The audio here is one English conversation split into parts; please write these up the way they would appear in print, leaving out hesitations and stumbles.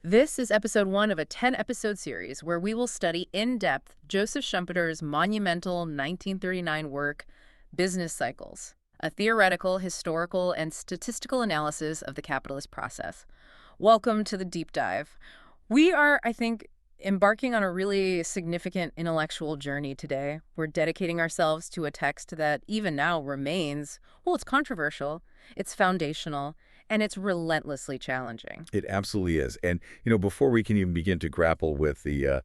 This is episode 1 of a 10-episode series where we will study in depth Joseph Schumpeter's monumental 1939 work, Business Cycles, a theoretical, historical, and statistical analysis of the capitalist process. Welcome to the deep dive. We are, I think, embarking on a really significant intellectual journey today. We're dedicating ourselves to a text that even now remains, well, it's controversial, it's foundational, and it's relentlessly challenging. It absolutely is. And, before we can even begin to grapple with the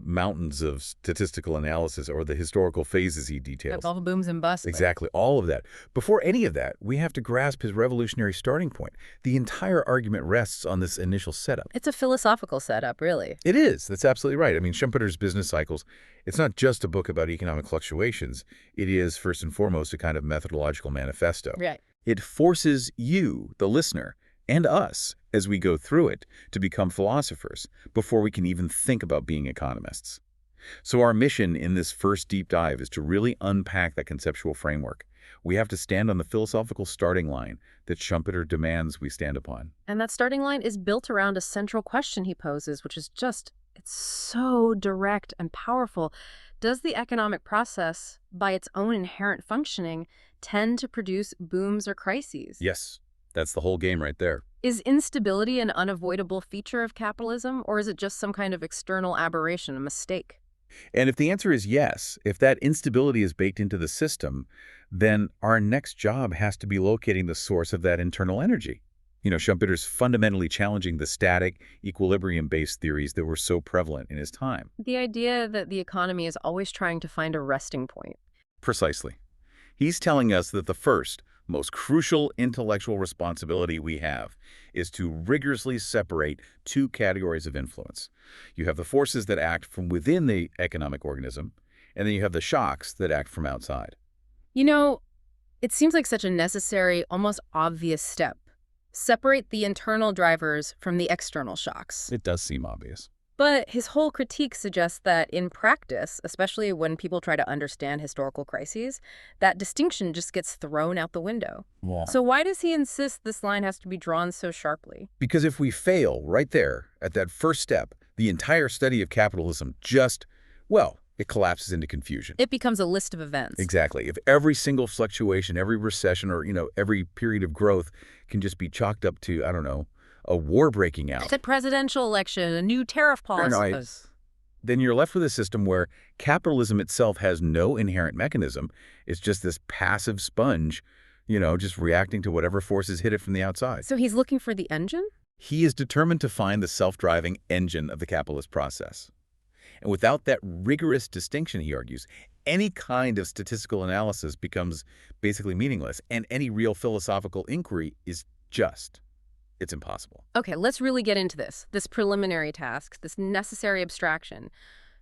mountains of statistical analysis or the historical phases he details. That's all the booms and busts. Exactly. All of that. Before any of that, we have to grasp his revolutionary starting point. The entire argument rests on this initial setup. It's a philosophical setup, really. It is. That's absolutely right. I mean, Schumpeter's Business Cycles, it's not just a book about economic fluctuations. It is, first and foremost, a kind of methodological manifesto. Right. It forces you, the listener, and us, as we go through it, to become philosophers before we can even think about being economists. So our mission in this first deep dive is to really unpack that conceptual framework. We have to stand on the philosophical starting line that Schumpeter demands we stand upon. And that starting line is built around a central question he poses, which is it's so direct and powerful. Does the economic process, by its own inherent functioning, tend to produce booms or crises? Yes, that's the whole game right there. Is instability an unavoidable feature of capitalism, or is it just some kind of external aberration, a mistake? And if the answer is yes, if that instability is baked into the system, then our next job has to be locating the source of that internal energy. Schumpeter's fundamentally challenging the static, equilibrium-based theories that were so prevalent in his time. The idea that the economy is always trying to find a resting point. Precisely. He's telling us that the first, most crucial intellectual responsibility we have is to rigorously separate two categories of influence. You have the forces that act from within the economic organism, and then you have the shocks that act from outside. It seems like such a necessary, almost obvious step. Separate the internal drivers from the external shocks. It does seem obvious. But his whole critique suggests that in practice, especially when people try to understand historical crises, that distinction just gets thrown out the window. Yeah. So why does he insist this line has to be drawn so sharply? Because if we fail right there at that first step, the entire study of capitalism it collapses into confusion. It becomes a list of events. Exactly. If every single fluctuation, every recession, or, every period of growth can just be chalked up to, a war breaking out. A presidential election, a new tariff policy. Then you're left with a system where capitalism itself has no inherent mechanism. It's just this passive sponge, just reacting to whatever forces hit it from the outside. So he's looking for the engine? He is determined to find the self-driving engine of the capitalist process. And without that rigorous distinction, he argues, any kind of statistical analysis becomes basically meaningless, and any real philosophical inquiry is it's impossible. Okay, let's really get into this preliminary task, this necessary abstraction.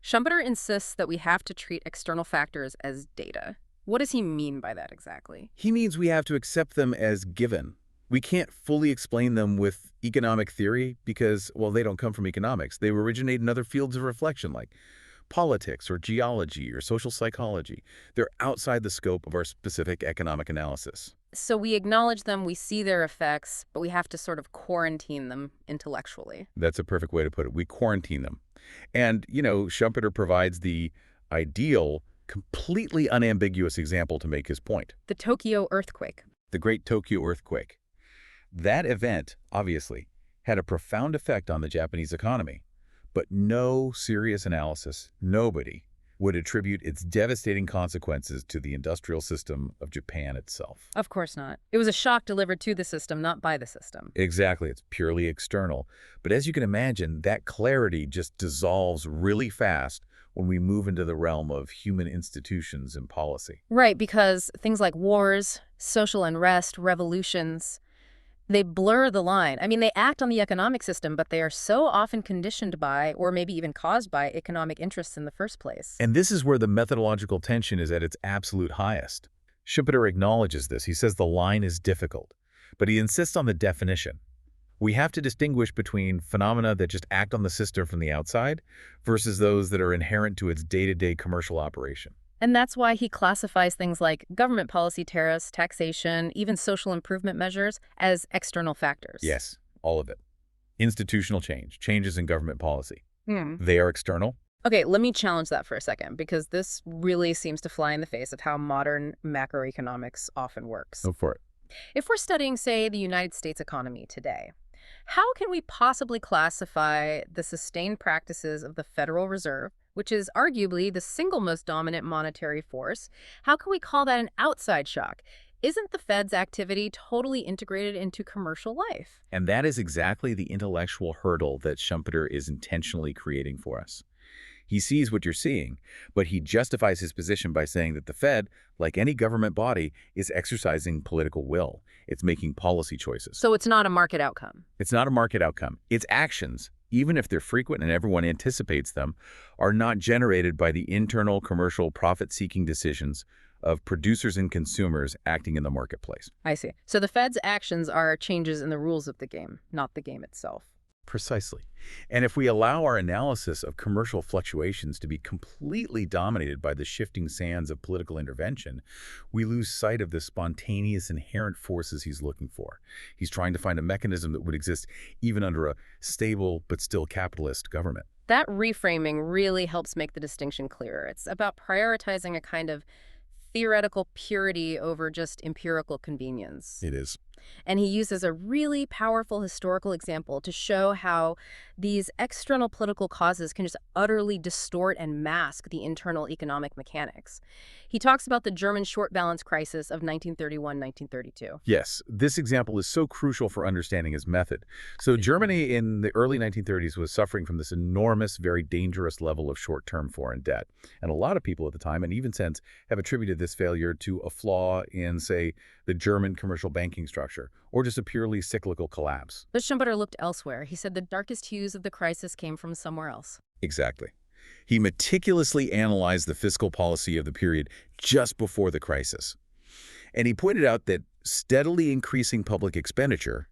Schumpeter insists that we have to treat external factors as data. What does he mean by that exactly? He means we have to accept them as given. We can't fully explain them with economic theory because, they don't come from economics. They originate in other fields of reflection like politics or geology or social psychology. They're outside the scope of our specific economic analysis. So we acknowledge them, we see their effects, but we have to sort of quarantine them intellectually. That's a perfect way to put it. We quarantine them. And, Schumpeter provides the ideal, completely unambiguous example to make his point. The Tokyo earthquake. The Great Tokyo Earthquake. That event, obviously, had a profound effect on the Japanese economy, but no serious analysis, nobody, would attribute its devastating consequences to the industrial system of Japan itself. Of course not. It was a shock delivered to the system, not by the system. Exactly. It's purely external. But as you can imagine, that clarity just dissolves really fast when we move into the realm of human institutions and policy. Right, because things like wars, social unrest, revolutions, they blur the line. I mean, they act on the economic system, but they are so often conditioned by, or maybe even caused by, economic interests in the first place. And this is where the methodological tension is at its absolute highest. Schumpeter acknowledges this. He says the line is difficult, but he insists on the definition. We have to distinguish between phenomena that just act on the system from the outside versus those that are inherent to its day-to-day commercial operation. And that's why he classifies things like government policy tariffs, taxation, even social improvement measures as external factors. Yes, all of it. Institutional change, changes in government policy. Hmm. They are external. Okay, let me challenge that for a second, because this really seems to fly in the face of how modern macroeconomics often works. Go for it. If we're studying, say, the United States economy today, how can we possibly classify the sustained practices of the Federal Reserve, which is arguably the single most dominant monetary force? How can we call that an outside shock? Isn't the Fed's activity totally integrated into commercial life? And that is exactly the intellectual hurdle that Schumpeter is intentionally creating for us. He sees what you're seeing, but he justifies his position by saying that the Fed, like any government body, is exercising political will. It's making policy choices. So it's not a market outcome. It's not a market outcome. Its actions, even if they're frequent and everyone anticipates them, are not generated by the internal commercial profit-seeking decisions of producers and consumers acting in the marketplace. I see. So the Fed's actions are changes in the rules of the game, not the game itself. Precisely. And if we allow our analysis of commercial fluctuations to be completely dominated by the shifting sands of political intervention, we lose sight of the spontaneous inherent forces he's looking for. He's trying to find a mechanism that would exist even under a stable but still capitalist government. That reframing really helps make the distinction clearer. It's about prioritizing a kind of theoretical purity over just empirical convenience. It is. And he uses a really powerful historical example to show how these external political causes can just utterly distort and mask the internal economic mechanics. He talks about the German short balance crisis of 1931-1932. Yes, this example is so crucial for understanding his method. So Germany in the early 1930s was suffering from this enormous, very dangerous level of short-term foreign debt. And a lot of people at the time, and even since, have attributed this failure to a flaw in, say, the German commercial banking structure, or just a purely cyclical collapse. But Schumpeter looked elsewhere. He said the darkest hues of the crisis came from somewhere else. Exactly. He meticulously analyzed the fiscal policy of the period just before the crisis. And he pointed out that steadily increasing public expenditure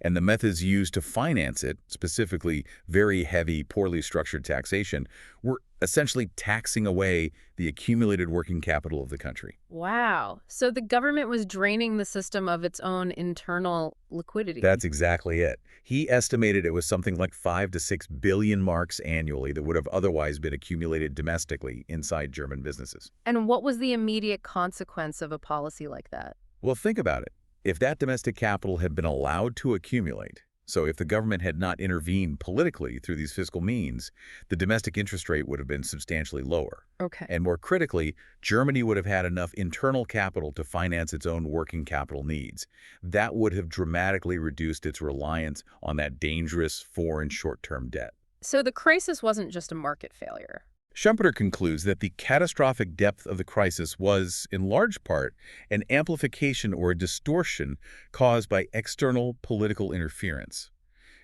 and the methods used to finance it, specifically very heavy, poorly structured taxation, were essentially taxing away the accumulated working capital of the country. Wow. So the government was draining the system of its own internal liquidity. That's exactly it. He estimated it was something like 5 to 6 billion marks annually that would have otherwise been accumulated domestically inside German businesses. And what was the immediate consequence of a policy like that? Well, think about it. If that domestic capital had been allowed to accumulate, so if the government had not intervened politically through these fiscal means, the domestic interest rate would have been substantially lower. Okay. And more critically, Germany would have had enough internal capital to finance its own working capital needs. That would have dramatically reduced its reliance on that dangerous foreign short-term debt. So the crisis wasn't just a market failure. Schumpeter concludes that the catastrophic depth of the crisis was, in large part, an amplification or a distortion caused by external political interference.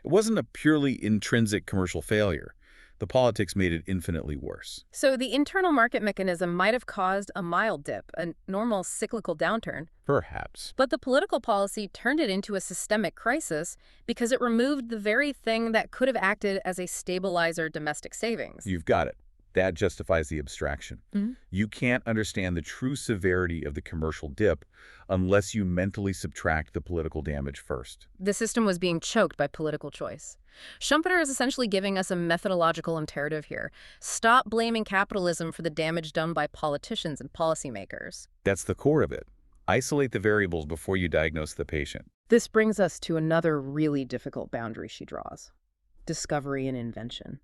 It wasn't a purely intrinsic commercial failure. The politics made it infinitely worse. So the internal market mechanism might have caused a mild dip, a normal cyclical downturn. Perhaps. But the political policy turned it into a systemic crisis because it removed the very thing that could have acted as a stabilizer domestic savings. You've got it. That justifies the abstraction. Mm-hmm. You can't understand the true severity of the commercial dip unless you mentally subtract the political damage first. The system was being choked by political choice. Schumpeter is essentially giving us a methodological imperative here. Stop blaming capitalism for the damage done by politicians and policymakers. That's the core of it. Isolate the variables before you diagnose the patient. This brings us to another really difficult boundary she draws: discovery and invention.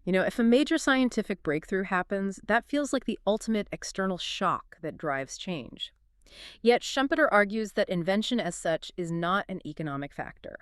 You know, if a major scientific breakthrough happens, that feels like the ultimate external shock that drives change. Yet Schumpeter argues that invention as such is not an economic factor.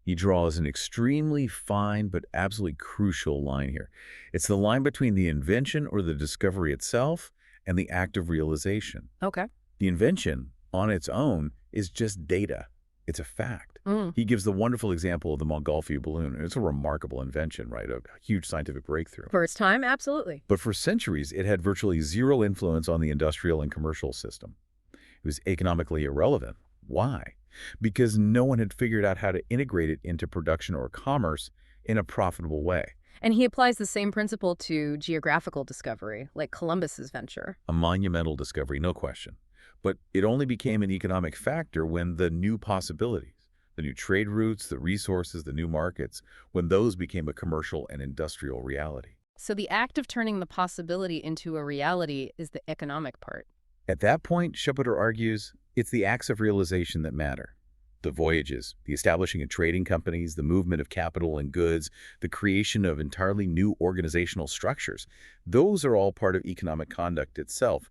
He draws an extremely fine but absolutely crucial line here. It's the line between the invention or the discovery itself and the act of realization. Okay. The invention, on its own, is just data. It's a fact. He gives the wonderful example of the Montgolfier balloon. It's a remarkable invention, right? A huge scientific breakthrough. For its time, absolutely. But for centuries, it had virtually zero influence on the industrial and commercial system. It was economically irrelevant. Why? Because no one had figured out how to integrate it into production or commerce in a profitable way. And he applies the same principle to geographical discovery, like Columbus's venture. A monumental discovery, no question. But it only became an economic factor when the new possibilities, The new trade routes, the resources, the new markets, when those became a commercial and industrial reality. So the act of turning the possibility into a reality is the economic part. At that point, Schumpeter argues, it's the acts of realization that matter. The voyages, the establishing of trading companies, the movement of capital and goods, the creation of entirely new organizational structures, those are all part of economic conduct itself.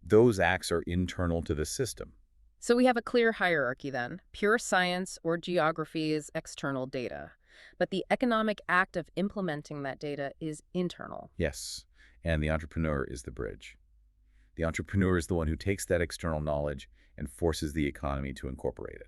Those acts are internal to the system. So we have a clear hierarchy then. Pure science or geography is external data, but the economic act of implementing that data is internal. Yes, and the entrepreneur is the bridge. The entrepreneur is the one who takes that external knowledge and forces the economy to incorporate it.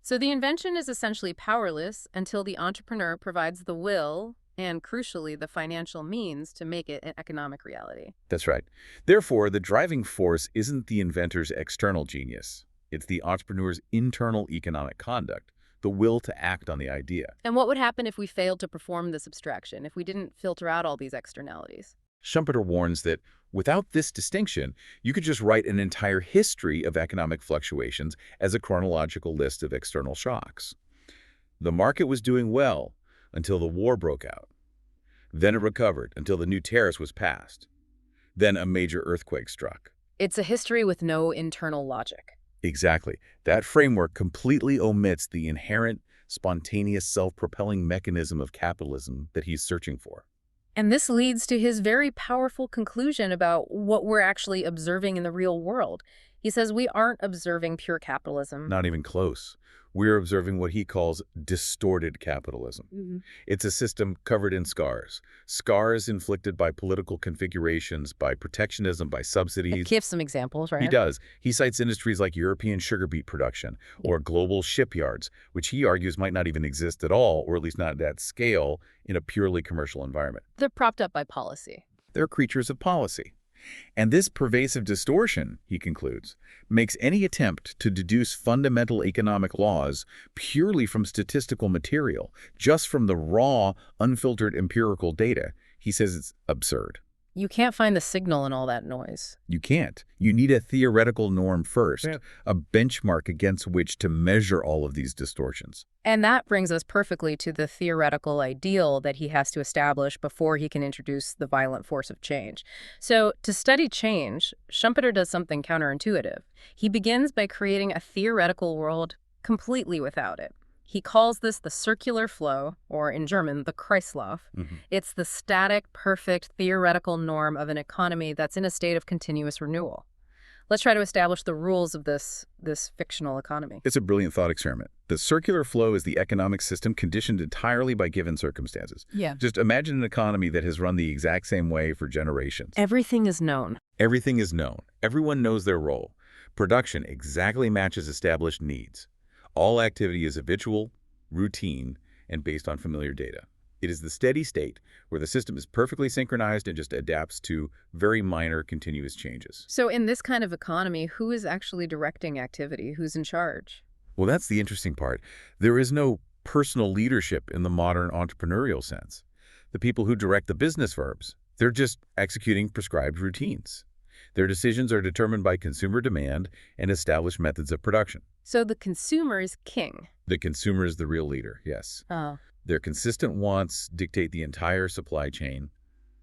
So the invention is essentially powerless until the entrepreneur provides the will and, crucially, the financial means to make it an economic reality. That's right. Therefore, the driving force isn't the inventor's external genius. It's the entrepreneur's internal economic conduct, the will to act on the idea. And what would happen if we failed to perform this abstraction, if we didn't filter out all these externalities? Schumpeter warns that without this distinction, you could just write an entire history of economic fluctuations as a chronological list of external shocks. The market was doing well until the war broke out. Then it recovered until the new tariff was passed. Then a major earthquake struck. It's a history with no internal logic. Exactly. That framework completely omits the inherent, spontaneous, self-propelling mechanism of capitalism that he's searching for. And this leads to his very powerful conclusion about what we're actually observing in the real world. He says we aren't observing pure capitalism. Not even close. We're observing what he calls distorted capitalism. It's a system covered in scars. Scars inflicted by political configurations, by protectionism, by subsidies. Give some examples, right? He does. He cites industries like European sugar beet production or global shipyards, which he argues might not even exist at all, or at least not at that scale, in a purely commercial environment. They're propped up by policy. They're creatures of policy. And this pervasive distortion, he concludes, makes any attempt to deduce fundamental economic laws purely from statistical material, just from the raw, unfiltered empirical data. He says it's absurd. You can't find the signal in all that noise. You can't. You need a theoretical norm first, a benchmark against which to measure all of these distortions. And that brings us perfectly to the theoretical ideal that he has to establish before he can introduce the violent force of change. So to study change, Schumpeter does something counterintuitive. He begins by creating a theoretical world completely without it. He calls this the circular flow, or in German, the Kreislauf. It's the static, perfect, theoretical norm of an economy that's in a state of continuous renewal. Let's try to establish the rules of this fictional economy. It's a brilliant thought experiment. The circular flow is the economic system conditioned entirely by given circumstances. Yeah. Just imagine an economy that has run the exact same way for generations. Everything is known. Everything is known. Everyone knows their role. Production exactly matches established needs. All activity is habitual, routine, and based on familiar data. It is the steady state where the system is perfectly synchronized and just adapts to very minor continuous changes. So in this kind of economy, who is actually directing activity? Who's in charge? Well, that's the interesting part. There is no personal leadership in the modern entrepreneurial sense. The people who direct the business verbs, they're just executing prescribed routines. Their decisions are determined by consumer demand and established methods of production. So the consumer is king. The consumer is the real leader, yes. Oh. Their consistent wants dictate the entire supply chain.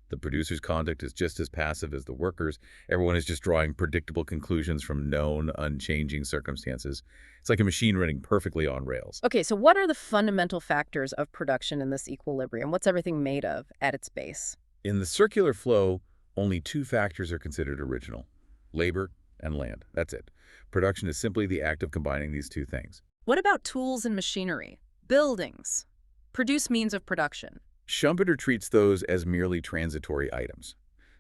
The producer's conduct is just as passive as the workers. Everyone is just drawing predictable conclusions from known, unchanging circumstances. It's like a machine running perfectly on rails. Okay, so what are the fundamental factors of production in this equilibrium? What's everything made of at its base? In the circular flow, only two factors are considered original: labor and land. That's it. Production is simply the act of combining these two things. What about tools and machinery? Buildings. Produce means of production. Schumpeter treats those as merely transitory items.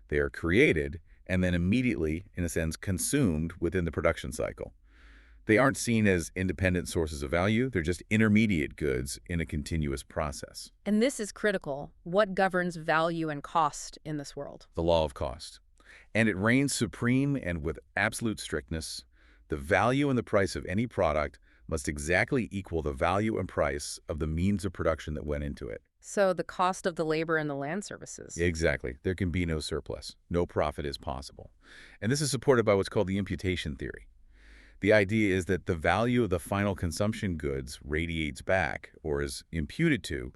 They are created and then immediately, in a sense, consumed within the production cycle. They aren't seen as independent sources of value. They're just intermediate goods in a continuous process. And this is critical. What governs value and cost in this world? The law of cost. And it reigns supreme and with absolute strictness. The value and the price of any product must exactly equal the value and price of the means of production that went into it. So the cost of the labor and the land services. Exactly. There can be no surplus. No profit is possible. And this is supported by what's called the imputation theory. The idea is that the value of the final consumption goods radiates back, or is imputed to,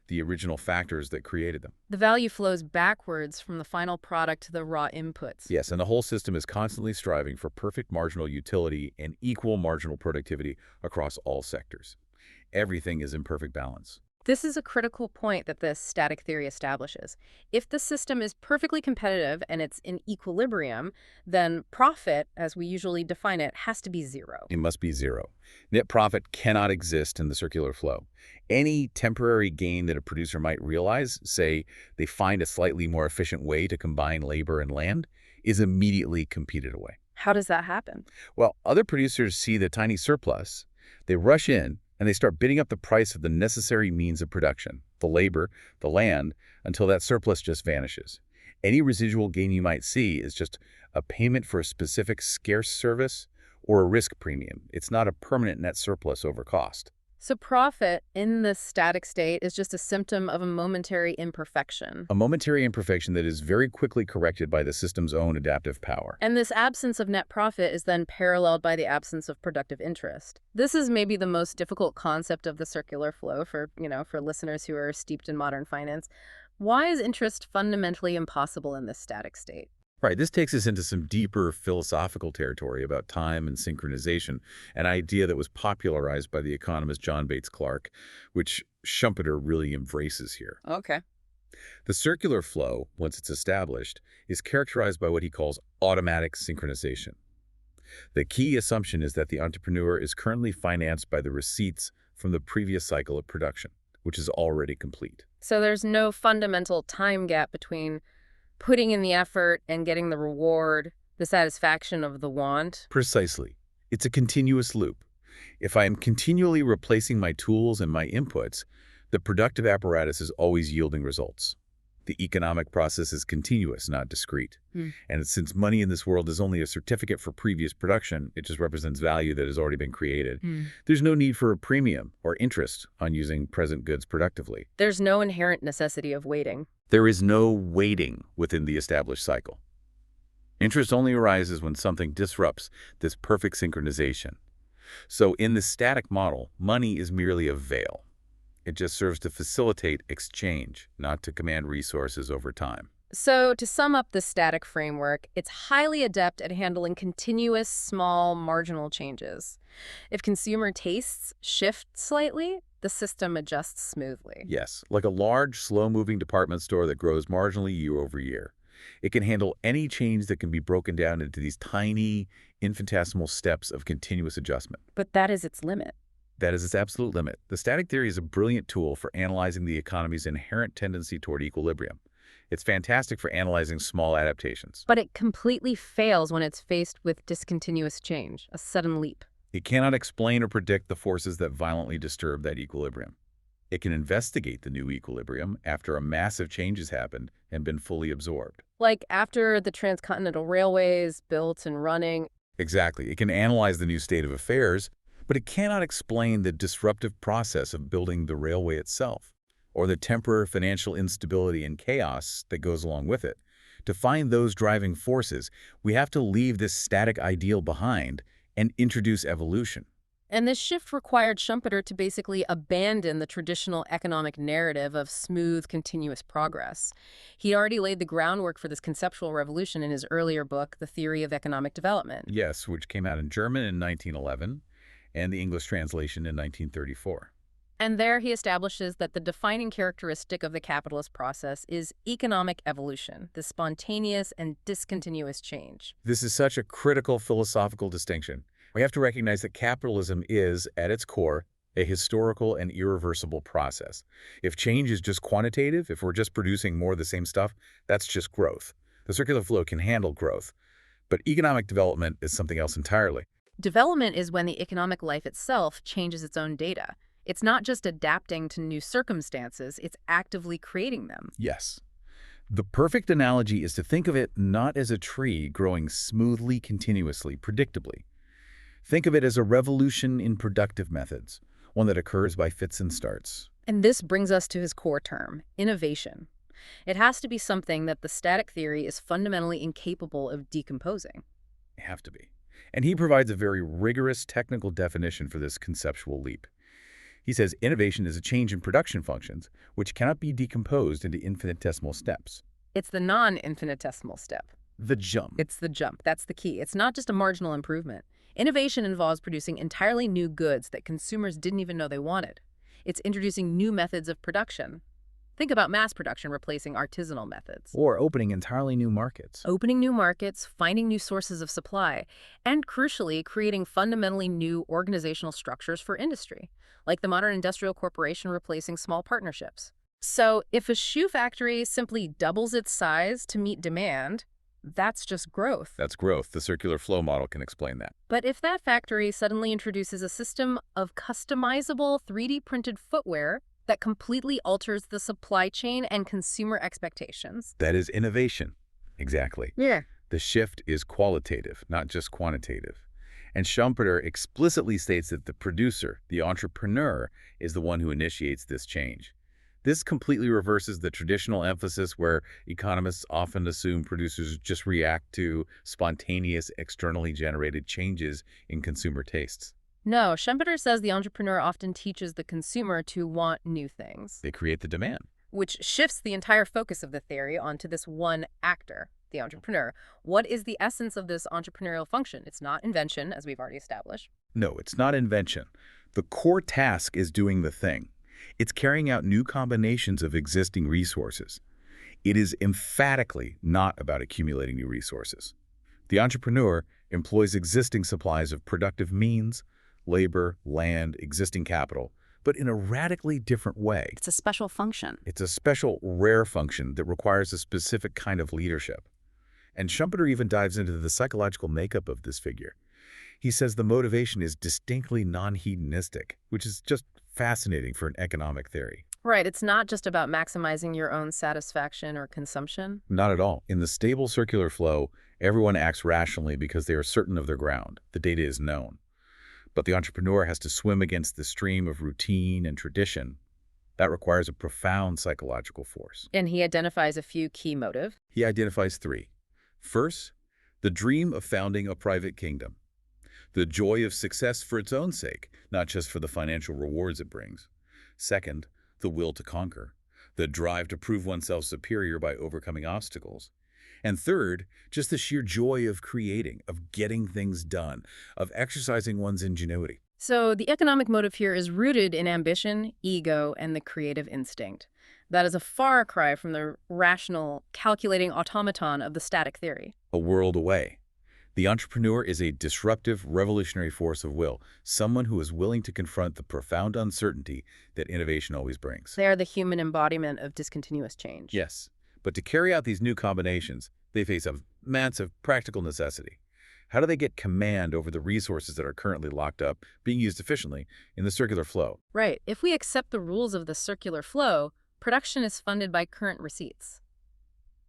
the original factors that created them. The value flows backwards from the final product to the raw inputs. Yes, and the whole system is constantly striving for perfect marginal utility and equal marginal productivity across all sectors. Everything is in perfect balance. This is a critical point that this static theory establishes. If the system is perfectly competitive and it's in equilibrium, then profit, as we usually define it, has to be zero. It must be zero. Net profit cannot exist in the circular flow. Any temporary gain that a producer might realize, say they find a slightly more efficient way to combine labor and land, is immediately competed away. How does that happen? Well, other producers see the tiny surplus, they rush in, and they start bidding up the price of the necessary means of production, the labor, the land, until that surplus just vanishes. Any residual gain you might see is just a payment for a specific scarce service or a risk premium. It's not a permanent net surplus over cost. So profit in the static state is just a symptom of a momentary imperfection. A momentary imperfection that is very quickly corrected by the system's own adaptive power. And this absence of net profit is then paralleled by the absence of productive interest. This is maybe the most difficult concept of the circular flow for listeners who are steeped in modern finance. Why is interest fundamentally impossible in this static state? Right, this takes us into some deeper philosophical territory about time and synchronization, an idea that was popularized by the economist John Bates Clark, which Schumpeter really embraces here. Okay. The circular flow, once it's established, is characterized by what he calls automatic synchronization. The key assumption is that the entrepreneur is currently financed by the receipts from the previous cycle of production, which is already complete. So there's no fundamental time gap between putting in the effort and getting the reward, the satisfaction of the want. Precisely. It's a continuous loop. If I am continually replacing my tools and my inputs, the productive apparatus is always yielding results. The economic process is continuous, not discrete. And since money in this world is only a certificate for previous production, it just represents value that has already been created. There's no need for a premium or interest on using present goods productively. There's no inherent necessity of waiting. There is no waiting within the established cycle. Interest only arises when something disrupts this perfect synchronization. So in the static model, money is merely a veil. It just serves to facilitate exchange, not to command resources over time. So to sum up the static framework, it's highly adept at handling continuous, small, marginal changes. If consumer tastes shift slightly, the system adjusts smoothly. Yes, like a large, slow-moving department store that grows marginally year over year. It can handle any change that can be broken down into these tiny, infinitesimal steps of continuous adjustment. But that is its limit. That is its absolute limit. The static theory is a brilliant tool for analyzing the economy's inherent tendency toward equilibrium. It's fantastic for analyzing small adaptations. But it completely fails when it's faced with discontinuous change, a sudden leap. It cannot explain or predict the forces that violently disturb that equilibrium. It can investigate the new equilibrium after a massive change has happened and been fully absorbed. Like after the transcontinental railways built and running. Exactly. It can analyze the new state of affairs, but it cannot explain the disruptive process of building the railway itself, or the temporary financial instability and chaos that goes along with it. To find those driving forces, we have to leave this static ideal behind and introduce evolution. And this shift required Schumpeter to basically abandon the traditional economic narrative of smooth, continuous progress. He'd already laid the groundwork for this conceptual revolution in his earlier book, The Theory of Economic Development. Yes, which came out in German in 1911 and the English translation in 1934. And there he establishes that the defining characteristic of the capitalist process is economic evolution, the spontaneous and discontinuous change. This is such a critical philosophical distinction. We have to recognize that capitalism is, at its core, a historical and irreversible process. If change is just quantitative, if we're just producing more of the same stuff, that's just growth. The circular flow can handle growth. But economic development is something else entirely. Development is when the economic life itself changes its own data. It's not just adapting to new circumstances, it's actively creating them. Yes. The perfect analogy is to think of it not as a tree growing smoothly, continuously, predictably. Think of it as a revolution in productive methods, one that occurs by fits and starts. And this brings us to his core term, innovation. It has to be something that the static theory is fundamentally incapable of decomposing. Have to be. And he provides a very rigorous technical definition for this conceptual leap. He says innovation is a change in production functions, which cannot be decomposed into infinitesimal steps. It's the non-infinitesimal step. The jump. It's the jump. That's the key. It's not just a marginal improvement. Innovation involves producing entirely new goods that consumers didn't even know they wanted. It's introducing new methods of production. Think about mass production replacing artisanal methods. Or opening entirely new markets. Opening new markets, finding new sources of supply, and crucially, creating fundamentally new organizational structures for industry, like the modern industrial corporation replacing small partnerships. So if a shoe factory simply doubles its size to meet demand, that's just growth. That's growth. The circular flow model can explain that. But if that factory suddenly introduces a system of customizable 3D printed footwear that completely alters the supply chain and consumer expectations. That is innovation. Exactly. Yeah. The shift is qualitative, not just quantitative. And Schumpeter explicitly states that the producer, the entrepreneur, is the one who initiates this change. This completely reverses the traditional emphasis where economists often assume producers just react to spontaneous, externally generated changes in consumer tastes. No, Schumpeter says the entrepreneur often teaches the consumer to want new things, They create the demand. which shifts the entire focus of the theory onto this one actor, the entrepreneur. What is the essence of this entrepreneurial function? It's not invention, as we've already established. No, it's not invention. The core task is doing the thing. It's carrying out new combinations of existing resources. It is emphatically not about accumulating new resources. The entrepreneur employs existing supplies of productive means, labor, land, existing capital, but in a radically different way. It's a special function. It's a special, rare function that requires a specific kind of leadership. And Schumpeter even dives into the psychological makeup of this figure. He says the motivation is distinctly non-hedonistic, which is just fascinating for an economic theory. Right, it's not just about maximizing your own satisfaction or consumption. Not at all. In the stable circular flow, everyone acts rationally because they are certain of their ground. The data is known. But the entrepreneur has to swim against the stream of routine and tradition. That requires a profound psychological force. And he identifies a few key motives. He identifies three. First, the dream of founding a private kingdom. The joy of success for its own sake, not just for the financial rewards it brings. Second, the will to conquer. The drive to prove oneself superior by overcoming obstacles. And third, just the sheer joy of creating, of getting things done, of exercising one's ingenuity. So the economic motive here is rooted in ambition, ego, and the creative instinct. That is a far cry from the rational, calculating automaton of the static theory. A world away. The entrepreneur is a disruptive, revolutionary force of will, someone who is willing to confront the profound uncertainty that innovation always brings. They are the human embodiment of discontinuous change. Yes, but to carry out these new combinations, they face a massive practical necessity. How do they get command over the resources that are currently locked up, being used efficiently in the circular flow? Right. If we accept the rules of the circular flow, production is funded by current receipts.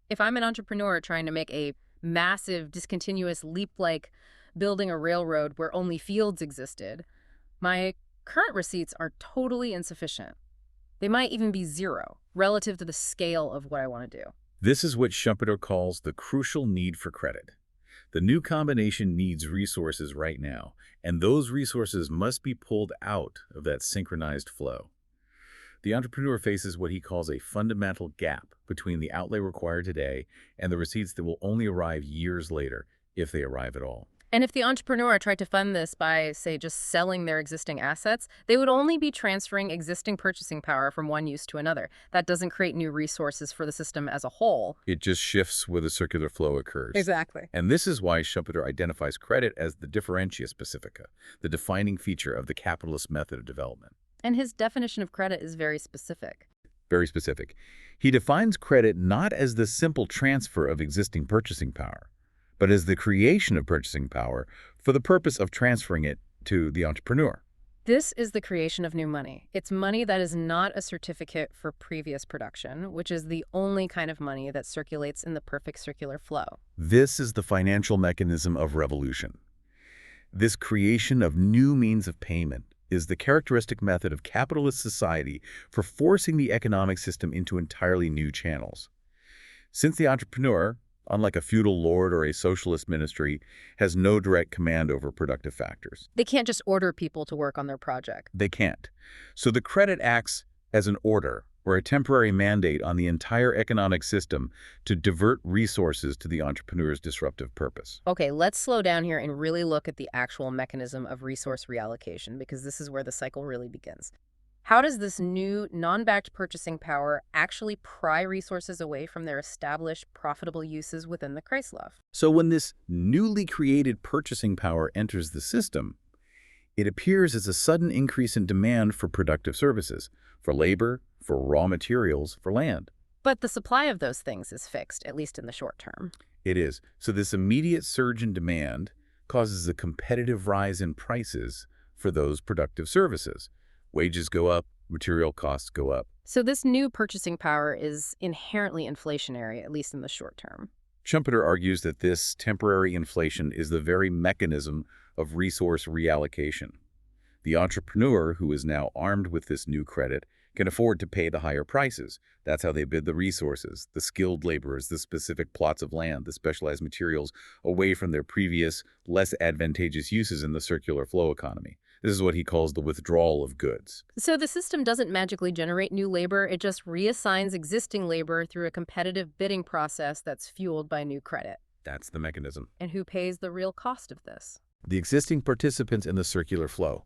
If I'm an entrepreneur trying to make a massive, discontinuous leap like building a railroad where only fields existed, my current receipts are totally insufficient. They might even be zero relative to the scale of what I want to do. This is what Schumpeter calls the crucial need for credit. The new combination needs resources right now, and those resources must be pulled out of that synchronized flow. The entrepreneur faces what he calls a fundamental gap between the outlay required today and the receipts that will only arrive years later, if they arrive at all. And if the entrepreneur tried to fund this by, say, just selling their existing assets, they would only be transferring existing purchasing power from one use to another. That doesn't create new resources for the system as a whole. It just shifts where the circular flow occurs. Exactly. And this is why Schumpeter identifies credit as the differentia specifica, the defining feature of the capitalist method of development. And his definition of credit is very specific. Very specific. He defines credit not as the simple transfer of existing purchasing power, but as the creation of purchasing power for the purpose of transferring it to the entrepreneur. This is the creation of new money. It's money that is not a certificate for previous production, which is the only kind of money that circulates in the perfect circular flow. This is the financial mechanism of revolution. This creation of new means of payment is the characteristic method of capitalist society for forcing the economic system into entirely new channels. Since the entrepreneur, unlike a feudal lord or a socialist ministry, has no direct command over productive factors. They can't just order people to work on their project. They can't. So the credit acts as an order or a temporary mandate on the entire economic system to divert resources to the entrepreneur's disruptive purpose. Okay, let's slow down here and really look at the actual mechanism of resource reallocation, because this is where the cycle really begins. How does this new non-backed purchasing power actually pry resources away from their established profitable uses within the Kreislauf? So when this newly created purchasing power enters the system, it appears as a sudden increase in demand for productive services, for labor, for raw materials, for land. But the supply of those things is fixed, at least in the short term. It is. So this immediate surge in demand causes a competitive rise in prices for those productive services. Wages go up, material costs go up. So this new purchasing power is inherently inflationary, at least in the short term. Schumpeter argues that this temporary inflation is the very mechanism of resource reallocation. The entrepreneur, who is now armed with this new credit, can afford to pay the higher prices. That's how they bid the resources, the skilled laborers, the specific plots of land, the specialized materials, away from their previous, less advantageous uses in the circular flow economy. This is what he calls the withdrawal of goods. So the system doesn't magically generate new labor, it just reassigns existing labor through a competitive bidding process that's fueled by new credit. That's the mechanism. And who pays the real cost of this? The existing participants in the circular flow.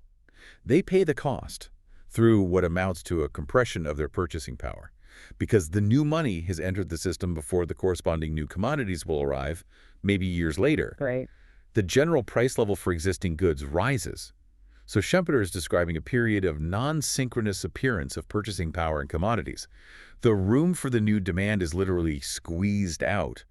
They pay the cost through what amounts to a compression of their purchasing power, because the new money has entered the system before the corresponding new commodities will arrive, maybe years later. Right. The general price level for existing goods rises. So Schumpeter is describing a period of non-synchronous appearance of purchasing power in commodities. The room for the new demand is literally squeezed out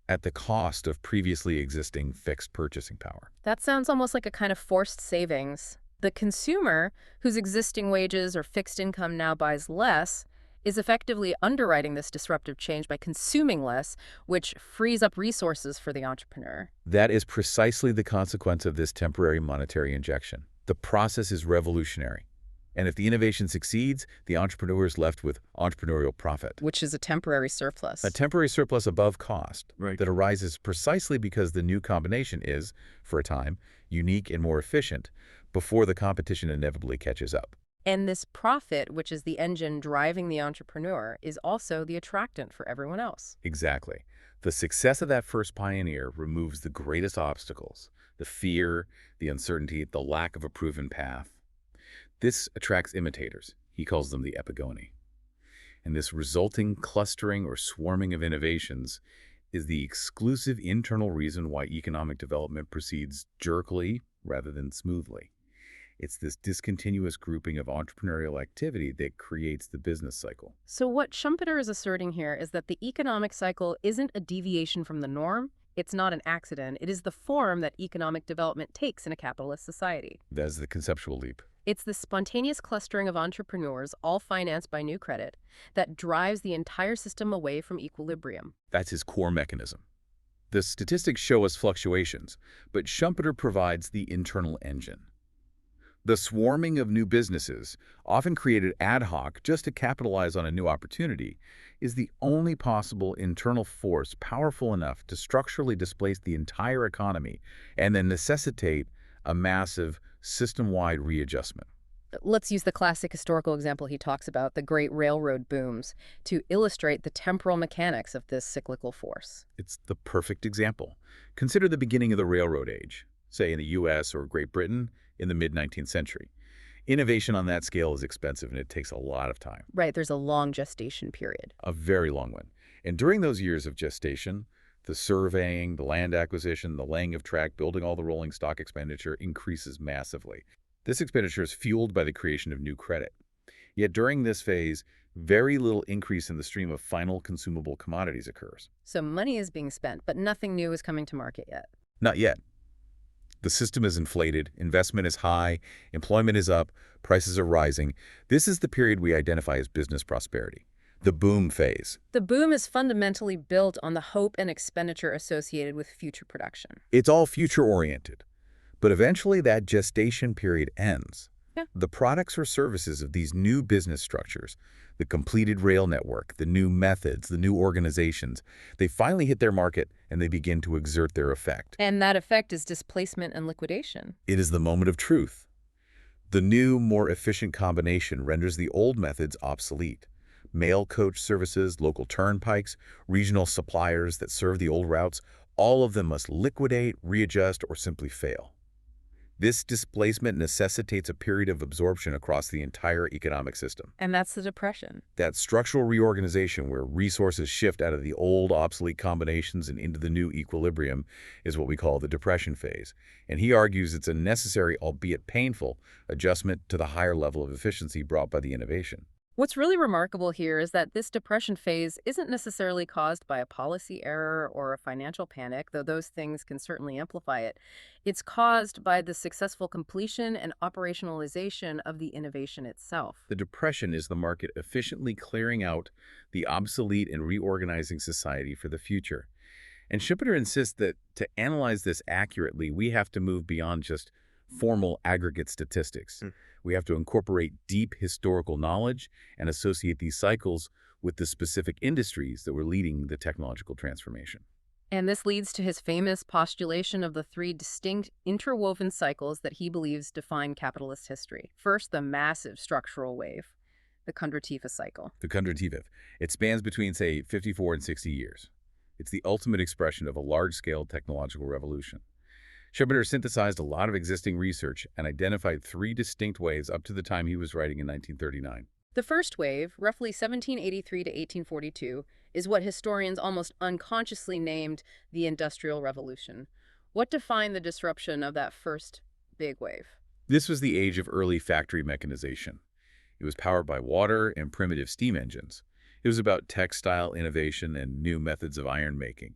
at the cost of previously existing fixed purchasing power. That sounds almost like a kind of forced savings. The consumer, whose existing wages or fixed income now buys less, is effectively underwriting this disruptive change by consuming less, which frees up resources for the entrepreneur. That is precisely the consequence of this temporary monetary injection. The process is revolutionary. And if the innovation succeeds, the entrepreneur is left with entrepreneurial profit. Which is a temporary surplus. A temporary surplus above cost Right. that arises precisely because the new combination is, for a time, unique and more efficient before the competition inevitably catches up. And this profit, which is the engine driving the entrepreneur, is also the attractant for everyone else. Exactly. The success of that first pioneer removes the greatest obstacles, the fear, the uncertainty, the lack of a proven path. This attracts imitators. He calls them the epigoni. And this resulting clustering or swarming of innovations is the exclusive internal reason why economic development proceeds jerkily rather than smoothly. It's this discontinuous grouping of entrepreneurial activity that creates the business cycle. So what Schumpeter is asserting here is that the economic cycle isn't a deviation from the norm. It's not an accident. It is the form that economic development takes in a capitalist society. That's the conceptual leap. It's the spontaneous clustering of entrepreneurs, all financed by new credit, that drives the entire system away from equilibrium. That's his core mechanism. The statistics show us fluctuations, but Schumpeter provides the internal engine. The swarming of new businesses, often created ad hoc just to capitalize on a new opportunity, is the only possible internal force powerful enough to structurally displace the entire economy and then necessitate a massive system-wide readjustment. Let's use the classic historical example he talks about, the great railroad booms, to illustrate the temporal mechanics of this cyclical force. It's the perfect example. Consider the beginning of the railroad age, say in the US or Great Britain in the mid-19th century. Innovation on that scale is expensive and it takes a lot of time. Right, there's a long gestation period. A very long one. And during those years of gestation, the surveying, the land acquisition, the laying of track, building all the rolling stock expenditure increases massively. This expenditure is fueled by the creation of new credit. Yet during this phase, very little increase in the stream of final consumable commodities occurs. So money is being spent, but nothing new is coming to market yet. Not yet. The system is inflated, investment is high, employment is up, prices are rising. This is the period we identify as business prosperity, the boom phase. The boom is fundamentally built on the hope and expenditure associated with future production. It's all future-oriented. But eventually that gestation period ends. Yeah. The products or services of these new business structures, the completed rail network, the new methods, the new organizations, they finally hit their market and they begin to exert their effect. And that effect is displacement and liquidation. It is the moment of truth. The new, more efficient combination renders the old methods obsolete. Mail coach services, local turnpikes, regional suppliers that serve the old routes, all of them must liquidate, readjust, or simply fail. This displacement necessitates a period of absorption across the entire economic system. And that's the depression. That structural reorganization where resources shift out of the old obsolete combinations and into the new equilibrium is what we call the depression phase. And he argues it's a necessary, albeit painful, adjustment to the higher level of efficiency brought by the innovation. What's really remarkable here is that this depression phase isn't necessarily caused by a policy error or a financial panic, though those things can certainly amplify it. It's caused by the successful completion and operationalization of the innovation itself. The depression is the market efficiently clearing out the obsolete and reorganizing society for the future. And Schumpeter insists that to analyze this accurately, we have to move beyond just formal aggregate statistics. We have to incorporate deep historical knowledge and associate these cycles with the specific industries that were leading the technological transformation. And this leads to his famous postulation of the three distinct interwoven cycles that he believes define capitalist history. First, the massive structural wave, the Kondratiev cycle. The Kondratiev. It spans between, say, 54 and 60 years. It's the ultimate expression of a large-scale technological revolution. Schumpeter synthesized a lot of existing research and identified three distinct waves up to the time he was writing in 1939. The first wave, roughly 1783 to 1842, is what historians almost unconsciously named the Industrial Revolution. What defined the disruption of that first big wave? This was the age of early factory mechanization. It was powered by water and primitive steam engines. It was about textile innovation and new methods of iron making.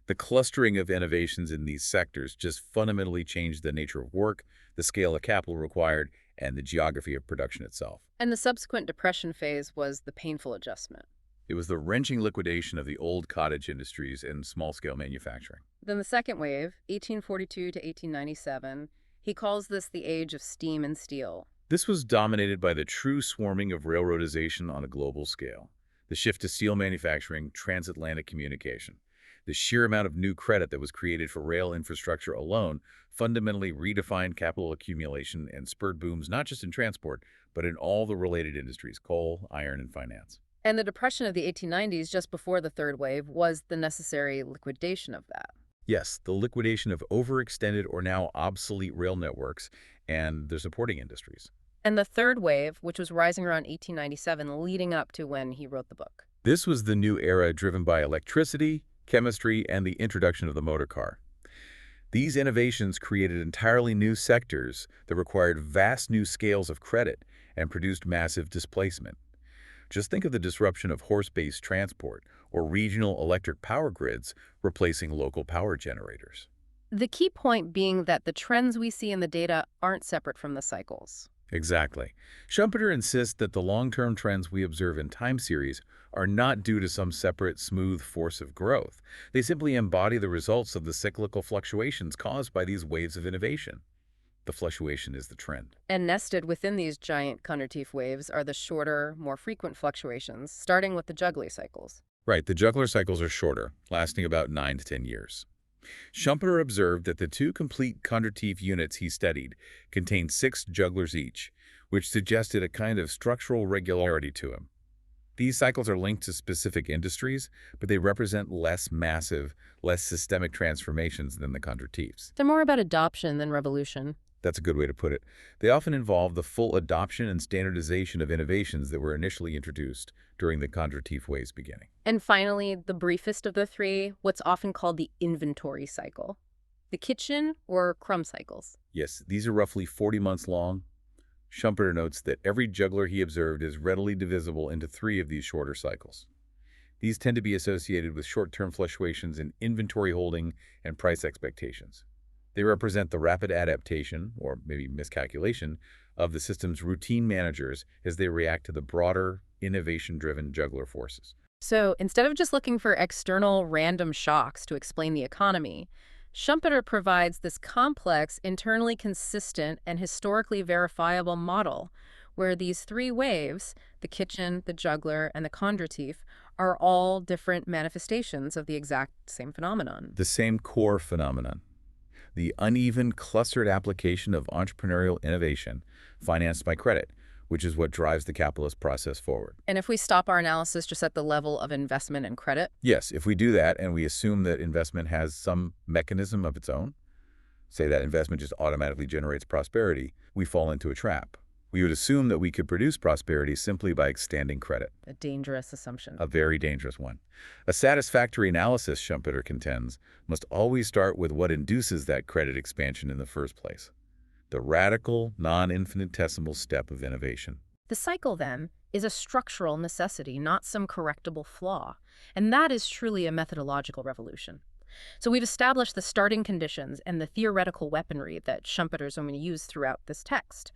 The clustering of innovations in these sectors just fundamentally changed the nature of work, the scale of capital required, and the geography of production itself. And the subsequent depression phase was the painful adjustment. It was the wrenching liquidation of the old cottage industries and small-scale manufacturing. Then the second wave, 1842 to 1897, he calls this the age of steam and steel. This was dominated by the true swarming of railroadization on a global scale, the shift to steel manufacturing, transatlantic communication. The sheer amount of new credit that was created for rail infrastructure alone fundamentally redefined capital accumulation and spurred booms not just in transport, but in all the related industries, coal, iron, and finance. And the depression of the 1890s, just before the third wave, was the necessary liquidation of that. Yes, the liquidation of overextended or now obsolete rail networks and their supporting industries. And the third wave, which was rising around 1897, leading up to when he wrote the book. This was the new era driven by electricity, chemistry, and the introduction of the motor car. These innovations created entirely new sectors that required vast new scales of credit and produced massive displacement. Just think of the disruption of horse-based transport or regional electric power grids replacing local power generators. The key point being that the trends we see in the data aren't separate from the cycles. Exactly. Schumpeter insists that the long-term trends we observe in time series are not due to some separate, smooth force of growth. They simply embody the results of the cyclical fluctuations caused by these waves of innovation. The fluctuation is the trend. And nested within these giant Kondratiev waves are the shorter, more frequent fluctuations, starting with the juggler cycles. Right, the juggler cycles are shorter, lasting about 9 to 10 years. Schumpeter observed that the two complete Kondratiev units he studied contained 6 jugglers each, which suggested a kind of structural regularity to him. These cycles are linked to specific industries, but they represent less massive, less systemic transformations than the Kondratievs. They're more about adoption than revolution. That's a good way to put it. They often involve the full adoption and standardization of innovations that were initially introduced during the Kondratiev wave's beginning. And finally, the briefest of the three, what's often called the inventory cycle. The kitchen or crumb cycles. Yes, these are roughly 40 months long. Schumpeter notes that every juggler he observed is readily divisible into 3 of these shorter cycles. These tend to be associated with short-term fluctuations in inventory holding and price expectations. They represent the rapid adaptation, or maybe miscalculation, of the system's routine managers as they react to the broader, innovation-driven juggler forces. So instead of just looking for external random shocks to explain the economy, Schumpeter provides this complex, internally consistent, and historically verifiable model where these three waves, the kitchen, the juggler, and the Kondratief, are all different manifestations of the exact same phenomenon. The same core phenomenon. The uneven, clustered application of entrepreneurial innovation financed by credit, which is what drives the capitalist process forward. And if we stop our analysis just at the level of investment and credit, Yes, if we do that and we assume that investment has some mechanism of its own, say that investment just automatically generates prosperity, we fall into a trap. We would assume that we could produce prosperity simply by extending credit. a dangerous assumption. A very dangerous one. A satisfactory analysis, Schumpeter contends, must always start with what induces that credit expansion in the first place. The radical, non-infinitesimal step of innovation. The cycle, then, is a structural necessity, not some correctable flaw. And that is truly a methodological revolution. So we've established the starting conditions and the theoretical weaponry that Schumpeter's going to use throughout this text.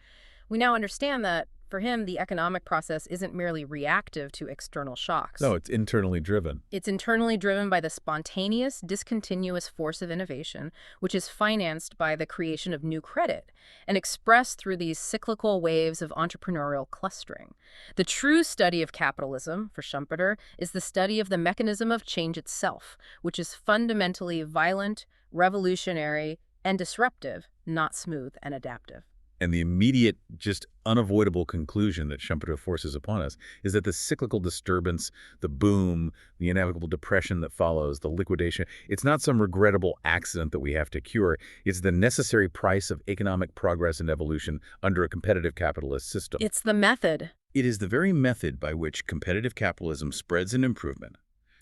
We now understand that, for him, the economic process isn't merely reactive to external shocks. No, it's internally driven. It's internally driven by the spontaneous, discontinuous force of innovation, which is financed by the creation of new credit and expressed through these cyclical waves of entrepreneurial clustering. The true study of capitalism, for Schumpeter, is the study of the mechanism of change itself, which is fundamentally violent, revolutionary, and disruptive, not smooth and adaptive. And the immediate, just unavoidable conclusion that Schumpeter forces upon us is that the cyclical disturbance, the boom, the inevitable depression that follows, the liquidation, it's not some regrettable accident that we have to cure. It's the necessary price of economic progress and evolution under a competitive capitalist system. It's the method. It is the very method by which competitive capitalism spreads an improvement,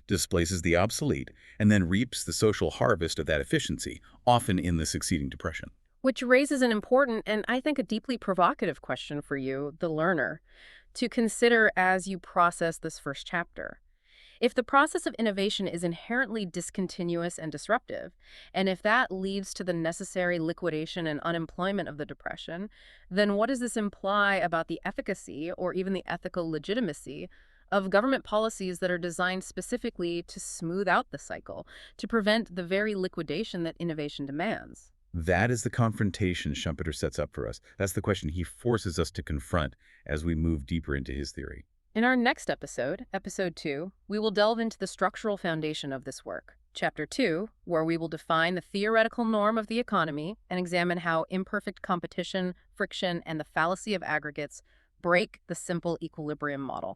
displaces the obsolete, and then reaps the social harvest of that efficiency, often in the succeeding depression. Which raises an important and I think a deeply provocative question for you, the learner, to consider as you process this first chapter. If the process of innovation is inherently discontinuous and disruptive, and if that leads to the necessary liquidation and unemployment of the depression, then what does this imply about the efficacy or even the ethical legitimacy of government policies that are designed specifically to smooth out the cycle, to prevent the very liquidation that innovation demands? That is the confrontation Schumpeter sets up for us. That's the question he forces us to confront as we move deeper into his theory. In our next episode, episode 2, we will delve into the structural foundation of this work. Chapter 2, where we will define the theoretical norm of the economy and examine how imperfect competition, friction, and the fallacy of aggregates break the simple equilibrium model.